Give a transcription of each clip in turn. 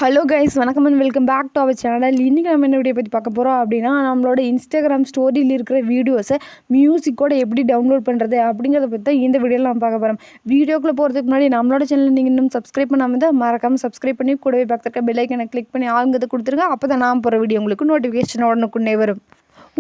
Hello guys, வணக்கம் and welcome back to our channel. இன்றைக்கி நம்ம என்ன வீடியோ பற்றி பார்க்க போகிறோம் அப்படின்னா, நம்மளோட இன்ஸ்டாகிராம் ஸ்டோரியில் இருக்கிற வீடியோஸை மியூசிக்கோட எப்படி டவுன்லோட் பண்ணுறது அப்படிங்கிறத பற்றி தான் இந்த வீடியோவில் நம்ம பார்க்க போகிறோம். வீடியோக்குள்ளே போகிறதுக்கு முன்னாடி நம்மளோட சேனல் நீங்கள் இன்னும் சப்ஸ்கிரைப் பண்ணாமல் தான் மறக்காமல் சப்ஸ்கிரைப் பண்ணி கூடவே பக்கத்துக்கு பெல் ஐக்கனை கிளிக் பண்ணி ஆளுங்கிறது கொடுத்துருங்க. அப்போ தான் நான் போகிற வீடியோ உங்களுக்கு நோட்டிஃபிகேஷன் உடனுக்குன்னே வரும்.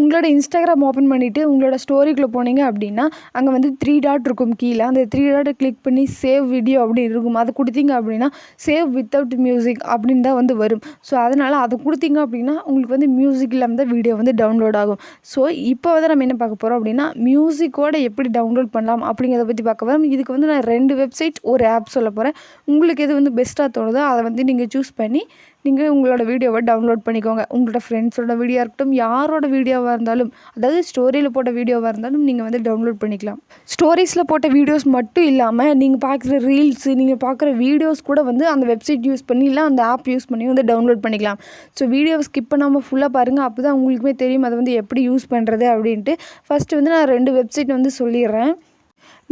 உங்களோட இன்ஸ்டாகிராம் ஓப்பன் பண்ணிவிட்டு உங்களோட ஸ்டோரிக்குள்ளே போனீங்க அப்படின்னா, அங்கே வந்து 3 டாட் இருக்கும் கீழே. அந்த 3 டாட்டை கிளிக் பண்ணி சேவ் வீடியோ அப்படின்னு இருக்கும். அதை கொடுத்தீங்க அப்படின்னா சேவ் வித்தவுட் மியூசிக் அப்படின்னு தான் வந்து வரும். ஸோ அதனால் அதை கொடுத்தீங்க அப்படின்னா உங்களுக்கு வந்து மியூசிக் இல்லாமல் தான் வீடியோ வந்து டவுன்லோட் ஆகும். ஸோ இப்போ வந்து நம்ம என்ன பார்க்க போகிறோம் அப்படின்னா, மியூசிக்கோட எப்படி டவுன்லோட் பண்ணலாம் அப்படிங்கிறத பற்றி பார்க்க போகிறோம். இதுக்கு வந்து நான் 2 வெப்சைட் ஒரு ஆப் சொல்ல போகிறேன். உங்களுக்கு எது வந்து பெஸ்ட்டாக தோணுதோ அதை வந்து நீங்கள் சூஸ் பண்ணி நீங்கள் உங்களோட வீடியோவை டவுன்லோட் பண்ணிக்கோங்க. உங்களோட ஃப்ரெண்ட்ஸோட வீடியோ இருக்கட்டும், யாரோட வீடியோவாக இருந்தாலும், அதாவது ஸ்டோரியில் போட்ட வீடியோவாக இருந்தாலும் நீங்கள் வந்து டவுன்லோட் பண்ணிக்கலாம். ஸ்டோரிஸில் போட்ட வீடியோஸ் மட்டும் இல்லாமல் நீங்கள் பார்க்குற ரீல்ஸு, நீங்கள் பார்க்குற வீடியோஸ் கூட வந்து அந்த வெப்சைட் யூஸ் பண்ணி இல்லை அந்த ஆப் யூஸ் பண்ணி வந்து டவுன்லோட் பண்ணிக்கலாம். ஸோ வீடியோவை ஸ்கிப் பண்ணாமல் ஃபுல்லாக பாருங்கள். அப்போ தான் உங்களுக்குமே தெரியும் அதை வந்து எப்படி யூஸ் பண்ணுறது அப்படின்ட்டு. ஃபஸ்ட்டு வந்து நான் 2 வெப்சைட் வந்து சொல்லிடுறேன்.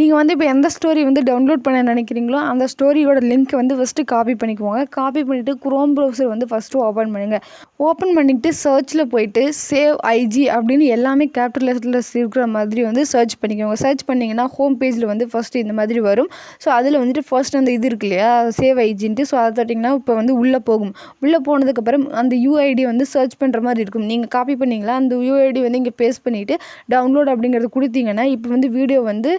நீங்கள் வந்து இப்போ எந்த ஸ்டோரி வந்து டவுன்லோட் பண்ண நினைக்கிறீங்களோ அந்த ஸ்டோரியோட லிங்க்கை வந்து ஃபஸ்ட்டு காப்பி பண்ணிக்குவோங்க. காப்பி பண்ணிவிட்டு குரோம் ப்ரௌசர் வந்து ஃபஸ்ட்டு ஓப்பன் பண்ணுங்கள். ஓப்பன் பண்ணிவிட்டு சர்ச்சில் போயிட்டு சேவ் ஐஜி அப்படின்னு எல்லாமே கேபிட்டல் லெட்டரில் இருக்கிற மாதிரி வந்து சர்ச் பண்ணிக்கோங்க. சர்ச் பண்ணிங்கன்னா ஹோம் பேஜில் வந்து ஃபஸ்ட்டு இந்த மாதிரி வரும். ஸோ அதில் வந்துட்டு ஃபர்ஸ்ட் அந்த இது இருக்கு இல்லையா, சேவ் ஐஜின்ட்டு. ஸோ அதை தட்டிங்கன்னா இப்போ வந்து உள்ளே போகும். உள்ளே போனதுக்கப்புறம் அந்த யூஐடி வந்து சர்ச் பண்ணுற மாதிரி இருக்கும். நீங்கள் காப்பி பண்ணிங்களா அந்த யூஐடி வந்து இங்கே பேஸ்ட் பண்ணிவிட்டு டவுன்லோட் அப்படிங்கிறது கொடுத்தீங்கன்னா இப்போ வந்து வீடியோ வந்து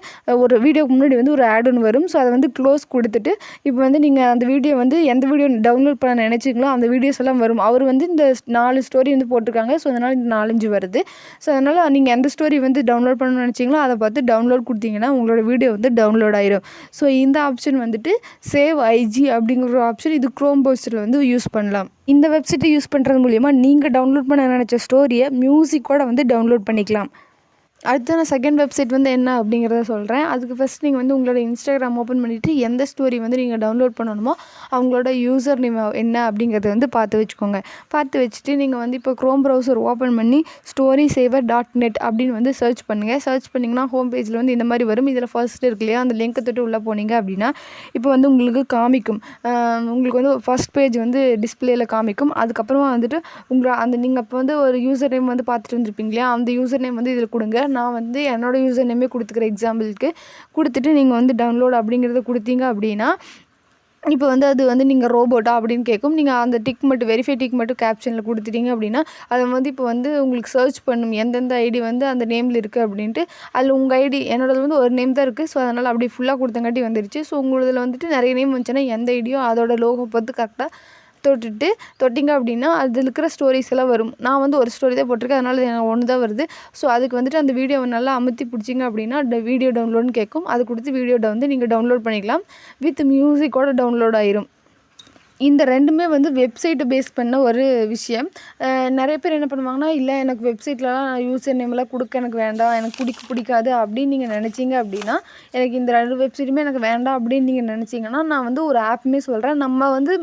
ஒரு வீடியோக்கு முன்னாடி வந்து ஒரு ஆட் ஒன்று வரும். ஸோ அதை வந்து க்ளோஸ் கொடுத்துட்டு இப்போ வந்து நீங்கள் அந்த வீடியோ வந்து எந்த வீடியோ டவுன்லோட் பண்ண நினச்சிங்களோ அந்த வீடியோஸ் எல்லாம் வரும். அவர் வந்து இந்த 4 ஸ்டோரி வந்து போட்டிருக்காங்க. ஸோ அதனால் இந்த 4-5 வருது. ஸோ அதனால் நீங்கள் எந்த ஸ்டோரி வந்து டவுன்லோட் பண்ணணும்னு நினச்சிங்களோ அதை பார்த்து டவுன்லோட் கொடுத்தீங்கன்னா உங்களோட வீடியோ வந்து டவுன்லோட் ஆயிடும். ஸோ இந்த ஆப்ஷன் வந்துட்டு சேவ் ஐஜி அப்படிங்கிற ஒரு ஆப்ஷன் இது குரோம் ப்ரௌசரில் வந்து யூஸ் பண்ணலாம். இந்த வெப்சைட்டை யூஸ் பண்ணுறது மூலிமா நீங்கள் டவுன்லோட் பண்ண நினச்ச ஸ்டோரியை மியூசிக்கோட வந்து டவுன்லோட் பண்ணிக்கலாம். அடுத்து நான் செகண்ட் வெப்சைட் வந்து என்ன அப்படிங்கிறத சொல்கிறேன். அதுக்கு ஃபஸ்ட் நீங்கள் வந்து உங்களோட இன்ஸ்டாகிராம் ஓப்பன் பண்ணிவிட்டு எந்த ஸ்டோரி வந்து நீங்கள் டவுன்லோட் பண்ணணுமோ அவங்களோட யூசர் நேம் என்ன அப்படிங்கிறத வந்து பார்த்து வச்சுக்கோங்க. பார்த்து வச்சுட்டு நீங்கள் வந்து இப்போ க்ரோம் ப்ரௌசர் ஓப்பன் பண்ணி storysaver.net அப்படின்னு வந்து சர்ச் பண்ணுங்கள். சர்ச் பண்ணிங்கன்னா ஹோம் பேஜில் வந்து இந்த மாதிரி வரும். இதில் ஃபர்ஸ்ட் இருக்கு இல்லையா, அந்த லிங்க்கை தொட்டு உள்ளே போனீங்க அப்படின்னா இப்போ வந்து உங்களுக்கு காமிக்கும். உங்களுக்கு வந்து ஃபர்ஸ்ட் பேஜ் வந்து டிஸ்பிளேயில் காமிக்கும். அதுக்கப்புறமா வந்துட்டு உங்களை அந்த நீங்கள் இப்போ வந்து ஒரு யூசர் நேம் வந்து பார்த்துட்டு வந்துருப்பீங்க இல்லையா, அந்த யூசர் நேம் வந்து இதில் கொடுங்க. நான் வந்து என்னோடய யூசர் நேமே கொடுத்துக்கிறேன் எக்ஸாம்பிளுக்கு. கொடுத்துட்டு நீங்கள் வந்து டவுன்லோட் அப்படிங்கிறத கொடுத்தீங்க அப்படின்னா இப்போ வந்து அது வந்து நீங்கள் ரோபோட்டா அப்படின்னு கேட்கும். நீங்கள் அந்த டிக் மட்டும் வெரிஃபை டிக் மட்டும் கேப்ஷனில் கொடுத்துட்டீங்க அப்படின்னா அதை வந்து இப்போ வந்து உங்களுக்கு சர்ச் பண்ணும் எந்தெந்த ஐடி வந்து அந்த நேமில் இருக்குது அப்படின்ட்டு. அதில் உங்கள் ஐடி என்னோடது வந்து ஒரு நேம் தான் இருக்குது. ஸோ அதனால் அப்படி ஃபுல்லாக கொடுத்தங்காட்டி வந்துருச்சு. ஸோ உங்களதில் வந்துட்டு நிறைய நேம் வந்துச்சுன்னா எந்த ஐடியோ அதோட லோகோ பார்த்து கரெக்டாக தொட்டிங்க அப்படின்னா அதில் இருக்கிற ஸ்டோரிஸ் எல்லாம் வரும். நான் வந்து ஒரு ஸ்டோரி தான் போட்டிருக்கேன், அதனால் எனக்கு ஒன்று தான் வருது. ஸோ அதுக்கு வந்துட்டு அந்த வீடியோவை நல்லா அமுத்தி பிடிச்சிங்க அப்படின்னா வீடியோ டவுன்லோடுன்னு கேட்கும். அது கொடுத்து வீடியோட வந்து நீங்கள் டவுன்லோட் பண்ணிக்கலாம். வித் மியூசிக்கோட டவுன்லோட் ஆயிரும். இந்த 2மே வந்து வெப்சைட்டை பேஸ் பண்ண ஒரு விஷயம். நிறைய பேர் என்ன பண்ணுவாங்கன்னா, இல்லை எனக்கு வெப்சைட்லலாம் நான் யூசர் நேம்லாம் கொடுக்க எனக்கு வேண்டாம், எனக்கு பிடிக்காது அப்படின்னு நீங்கள் நினச்சிங்க அப்படின்னா, எனக்கு இந்த 2 வெப்சைட்டுமே எனக்கு வேண்டாம் அப்படின்னு நீங்கள் நினச்சிங்கன்னா நான் வந்து ஒரு ஆப்புமே சொல்கிறேன். நம்ம வந்து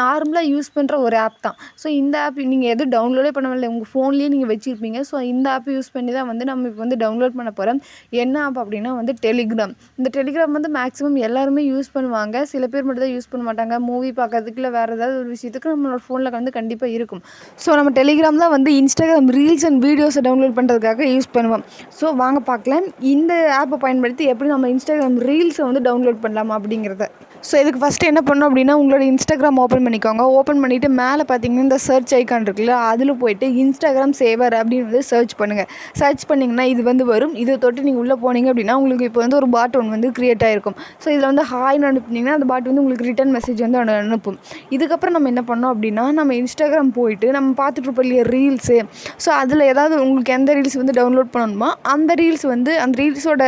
நார்மலாக யூஸ் பண்ணுற ஒரு ஆப் தான். ஸோ இந்த ஆப் நீங்கள் எதுவும் டவுன்லோடே பண்ணவில்லை, உங்கள் ஃபோன்லேயே நீங்கள் வச்சுருப்பீங்க. ஸோ இந்த ஆப் யூஸ் பண்ணி தான் வந்து நம்ம இப்போ வந்து டவுன்லோட் பண்ண போகிறோம். என்ன ஆப் அப்படின்னா வந்து டெலிகிராம். இந்த டெலிகிராம் வந்து மேக்ஸிமம் எல்லாருமே யூஸ் பண்ணுவாங்க. சில பேர் மட்டும் தான் யூஸ் பண்ண மாட்டாங்க. மூவி பார்க்கறதுக்கு இல்லை வேறு ஏதாவது ஒரு விஷயத்துக்கு நம்மளோட ஃபோனில் வந்து கண்டிப்பாக இருக்கும். ஸோ நம்ம டெலிகிராம் தான் வந்து இன்ஸ்டாகிராம் ரீல்ஸ் அண்ட் வீடியோஸை டவுன்லோட் பண்ணுறதுக்காக யூஸ் பண்ணுவோம். ஸோ வாங்க பார்க்கலாம் இந்த ஆப்பை பயன்படுத்தி எப்படி நம்ம இன்ஸ்டாகிராம் ரீல்ஸை வந்து டவுன்லோட் பண்ணலாம் அப்படிங்கிறத. ஸோ இதுக்கு ஃபஸ்ட்டு என்ன பண்ணணும் அப்படின்னா, உங்களோட இன்ஸ்டாகிராம் ஓப்பன் பண்ணிக்கோங்க. ஓப்பன் பண்ணிவிட்டு மேலே பார்த்தீங்கன்னா இந்த சர்ச் ஐக்கான் இருக்குல்ல, அதில் போய்ட்டு இன்ஸ்டாகிராம் சேவர் அப்படின்னு வந்து சர்ச் பண்ணுங்கள். சர்ச் பண்ணிங்கன்னா இது வந்து வரும். இதை தொட்டு நீங்கள் உள்ளே போனீங்க அப்படின்னா உங்களுக்கு இப்போ வந்து ஒரு பாட் ஒன்று வந்து க்ரியேட் ஆகிருக்கும். ஸோ இதில் வந்து ஹாய்னு அனுப்புனீங்கன்னா அந்த பாட் வந்து உங்களுக்கு ரிட்டன் மெசேஜ் வந்து அனுப்பும். இதுக்கப்புறம் நம்ம என்ன பண்ணோம் அப்படின்னா, நம்ம இன்ஸ்டாகிராம் போயிட்டு நம்ம பார்த்துட்ருப்போம் இல்லையா ரீல்ஸு. ஸோ அதில் ஏதாவது உங்களுக்கு எந்த ரீல்ஸ் வந்து டவுன்லோட் பண்ணணுமோ அந்த ரீல்ஸ் வந்து அந்த ரீல்ஸோட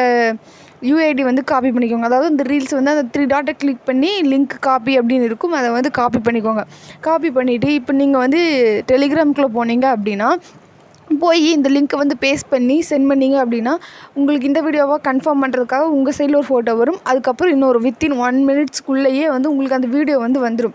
யூஐடி வந்து காப்பி பண்ணிக்கோங்க. அதாவது இந்த ரீல்ஸ் வந்து அந்த 3 டாட்டை கிளிக் பண்ணி லிங்க் காப்பி அப்படின்னு இருக்கும். அதை வந்து காப்பி பண்ணிக்கோங்க. காப்பி பண்ணிவிட்டு இப்போ நீங்கள் வந்து டெலிகிராம்குள்ளே போனீங்க அப்படின்னா போய் இந்த லிங்க்கை வந்து பேஸ்ட் பண்ணி சென்ட் பண்ணிங்க அப்படின்னா உங்களுக்கு இந்த வீடியோவாக கன்ஃபார்ம் பண்ணுறதுக்காக உங்கள் சைடில் ஒரு ஃபோட்டோ வரும். அதுக்கப்புறம் இன்னொரு வித்தின் 1 மினிட்ஸ்க்குள்ளேயே வந்து உங்களுக்கு அந்த வீடியோ வந்து வந்துடும்.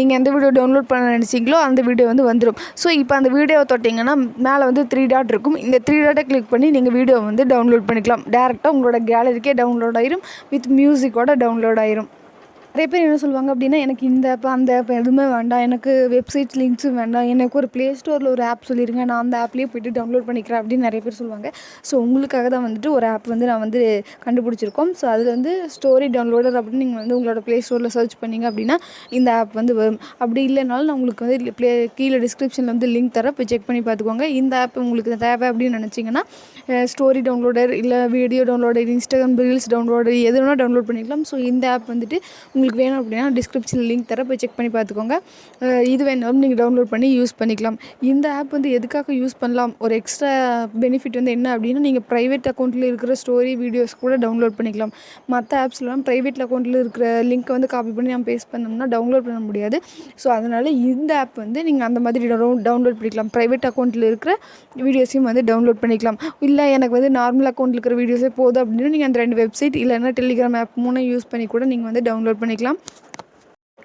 நீங்கள் எந்த வீடியோ டவுன்லோட் பண்ண நினச்சிங்களோ அந்த வீடியோ வந்து வந்துடும். ஸோ இப்போ அந்த வீடியோவை தொட்டிங்கன்னா மேலே வந்து 3 டாட் இருக்கும். இந்த 3 டாட்டை கிளிக் பண்ணி நீங்கள் வீடியோ வந்து டவுன்லோட் பண்ணிக்கலாம். டேரெக்டாக உங்களோட கேலரிக்கே டவுன்லோட் ஆயிரும். வித் மியூசிக்கோட டவுன்லோட் ஆயிரும். நிறைய பேர் என்ன சொல்லுவாங்க அப்படின்னா, எனக்கு இந்த ஆப் அந்த ஆப் எதுவுமே வேண்டாம், எனக்கு வெப்சைட் லிங்க்ஸும் வேண்டாம், எனக்கு ஒரு ப்ளே ஸ்டோரில் ஒரு ஆப் சொல்லிடுங்க, நான் அந்த ஆப்லேயே போய்ட்டு டவுன்லோட் பண்ணிக்கிறேன் அப்படின்னு நிறைய பேர் சொல்லுவாங்க. ஸோ உங்களுக்காக தான் வந்துட்டு ஒரு ஆப் வந்து நான் வந்து கண்டுபிடிச்சிருக்கோம். ஸோ அதில் வந்து ஸ்டோரி டவுன்லோடர் அப்படின்னு நீங்கள் வந்து உங்களோட ப்ளே ஸ்டோரில் சர்ச் பண்ணிங்க அப்படின்னா இந்த ஆப் வந்து வரும். அப்படி இல்லைனாலும் நான் உங்களுக்கு வந்து கீழே டிஸ்கிரிப்ஷனில் வந்து லிங்க் தரேன், போய் செக் பண்ணி பார்த்துக்கோங்க. இந்த ஆப் உங்களுக்கு தேவை அப்படின்னு நினச்சிங்கன்னா ஸ்டோரி டவுன்லோடர் இல்லை video downloader, Instagram reels downloader எது வேணால் டவுன்லோட் பண்ணிக்கலாம். ஸோ இந்த ஆப் வந்துட்டு உங்களுக்கு வேணும் அப்படின்னா டிஸ்கிரிப்ஷனில் லிங்க் தரேன், போய் செக் பண்ணி பார்த்துக்கோங்க. இது வேணாலும் நீங்கள் டவுன்லோட் பண்ணி யூஸ் பண்ணிக்கலாம். இந்த ஆப் வந்து எதுக்காக யூஸ் பண்ணலாம், ஒரு எக்ஸ்ட்ரா பெனிஃபிட் வந்து என்ன அப்படின்னா, நீங்கள் ப்ரைவேட் அக்கௌண்ட்டில் இருக்கிற ஸ்டோரி வீடியோஸ் கூட டவுன்லோட் பண்ணிக்கலாம். மற்ற ஆப்ஸ்லாம் ப்ரைவேட் அக்கௌண்ட்டில் இருக்கிற லிங்க்கை வந்து காப்பி பண்ணி நம்ம பேஸ்ட் பண்ணோம்னா டவுன்லோட் பண்ண முடியாது. ஸோ அதனால் இந்த ஆப் வந்து நீங்கள் அந்த மாதிரி டவுன்லோட் பண்ணிக்கலாம். ப்ரைவேட் அக்கௌண்ட்டில் இருக்கிற வீடியோஸையும் வந்து டவுன்லோட் பண்ணிக்கலாம். இல்லை எனக்கு வந்து நார்மல் அக்கௌண்ட்டில் இருக்கிற வீடியோஸே போதும் அப்படின்னா நீங்கள் அந்த 2 வெப்சைட் இல்லைன்னா டெலிகிராம் ஆப் 3 யூஸ் பண்ணி கூட நீங்கள் வந்து டவுன்லோட் பண்ணிக்கலாம்.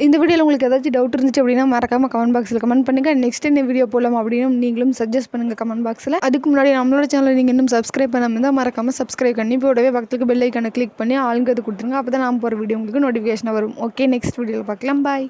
இந்த வீடியோவில் உங்களுக்கு ஏதாச்சும் டவுட் இருந்துச்சு அப்படின்னா மறக்காமல் கமெண்ட் பாக்ஸில் கமெண்ட் பண்ணுங்கள். நெக்ஸ்ட் என்ன வீடியோ போடலாம் அப்படின்னு நீங்களும் சஜஸ்ட் பண்ணுங்கள் கமெண்ட் பாக்ஸில். அதுக்கு முன்னாடி நம்மளோட சேனலை நீங்கள் இன்னும் சப்ஸ்கிரைப் பண்ணாமல் இருந்தால் மறக்காமல் சப்ஸ்கிரைப் பண்ணி போடவே பக்கத்துக்கு பெல் ஐக்கானை கிளிக் பண்ணி ஆளுங்கிறது கொடுத்துருங்க. அப்போ தான் நான் போகிற வீடியோ உங்களுக்கு நோட்டிஃபிகேஷனாக வரும். ஓகே, நெக்ஸ்ட் வீடியோவில் பார்க்கலாம். பாய்.